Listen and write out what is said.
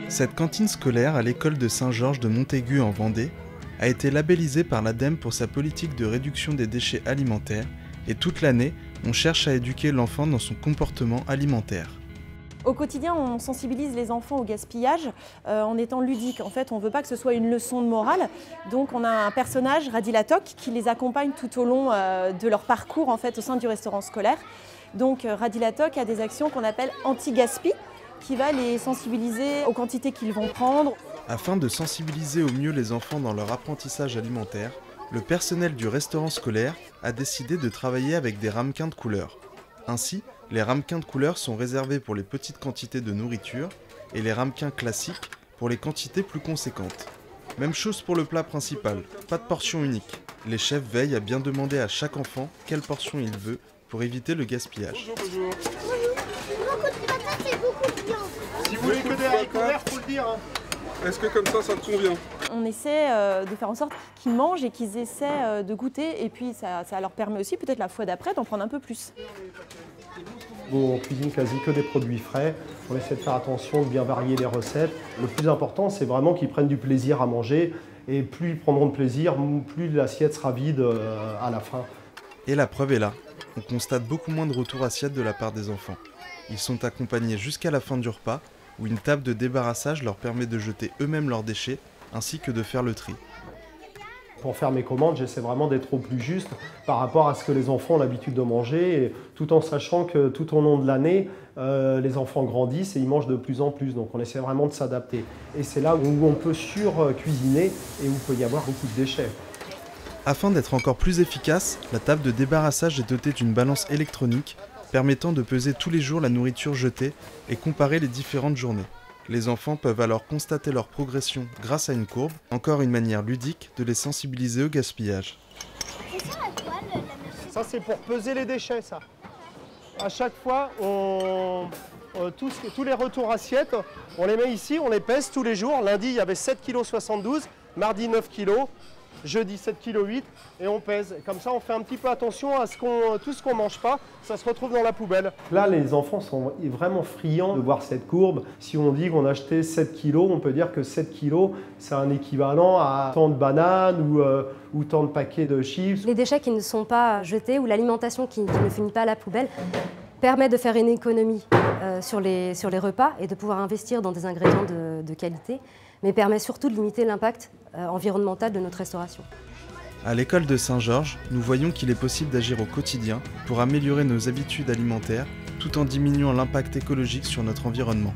Cette cantine scolaire à l'école de Saint-Georges de Montaigu en Vendée a été labellisée par l'ADEME pour sa politique de réduction des déchets alimentaires et toute l'année, on cherche à éduquer l'enfant dans son comportement alimentaire. Au quotidien, on sensibilise les enfants au gaspillage en étant ludique. En fait, on ne veut pas que ce soit une leçon de morale. Donc, on a un personnage, Radilatoc, qui les accompagne tout au long de leur parcours en fait, au sein du restaurant scolaire. Donc, Radilatoc a des actions qu'on appelle anti-gaspi, qui va les sensibiliser aux quantités qu'ils vont prendre. Afin de sensibiliser au mieux les enfants dans leur apprentissage alimentaire, le personnel du restaurant scolaire a décidé de travailler avec des ramequins de couleurs. Ainsi, les ramequins de couleurs sont réservés pour les petites quantités de nourriture et les ramequins classiques pour les quantités plus conséquentes. Même chose pour le plat principal, pas de portion unique. Les chefs veillent à bien demander à chaque enfant quelle portion il veut pour éviter le gaspillage. Bonjour. Si vous voulez que des haricots verts, faut le dire. Est-ce que comme ça te convient? On essaie de faire en sorte qu'ils mangent et qu'ils essaient de goûter. Et puis ça leur permet aussi, peut-être la fois d'après, d'en prendre un peu plus. On cuisine quasi que des produits frais. On essaie de faire attention, de bien varier les recettes. Le plus important, c'est vraiment qu'ils prennent du plaisir à manger. Et plus ils prendront de plaisir, plus l'assiette sera vide à la fin. Et la preuve est là. On constate beaucoup moins de retours assiettes de la part des enfants. Ils sont accompagnés jusqu'à la fin du repas, où une table de débarrassage leur permet de jeter eux-mêmes leurs déchets, ainsi que de faire le tri. Pour faire mes commandes, j'essaie vraiment d'être au plus juste par rapport à ce que les enfants ont l'habitude de manger, et tout en sachant que tout au long de l'année, les enfants grandissent et ils mangent de plus en plus. Donc on essaie vraiment de s'adapter. Et c'est là où on peut sur-cuisiner et où il peut y avoir beaucoup de déchets. Afin d'être encore plus efficace, la table de débarrassage est dotée d'une balance électronique permettant de peser tous les jours la nourriture jetée et comparer les différentes journées. Les enfants peuvent alors constater leur progression grâce à une courbe, encore une manière ludique de les sensibiliser au gaspillage. Ça c'est pour peser les déchets, ça. À chaque fois, tous les retours assiettes, on les met ici, on les pèse tous les jours. Lundi, il y avait 7,72 kg, mardi 9 kg, jeudi 7,8 kg et on pèse. Comme ça, on fait un petit peu attention à tout ce qu'on ne mange pas, ça se retrouve dans la poubelle. Là, les enfants sont vraiment friands de voir cette courbe. Si on dit qu'on a acheté 7 kg, on peut dire que 7 kg, c'est un équivalent à tant de bananes ou tant de paquets de chips. Les déchets qui ne sont pas jetés ou l'alimentation qui ne finit pas à la poubelle permet de faire une économie sur les repas et de pouvoir investir dans des ingrédients de qualité, mais permet surtout de limiter l'impact environnemental de notre restauration. À l'école de Saint-Georges, nous voyons qu'il est possible d'agir au quotidien pour améliorer nos habitudes alimentaires tout en diminuant l'impact écologique sur notre environnement.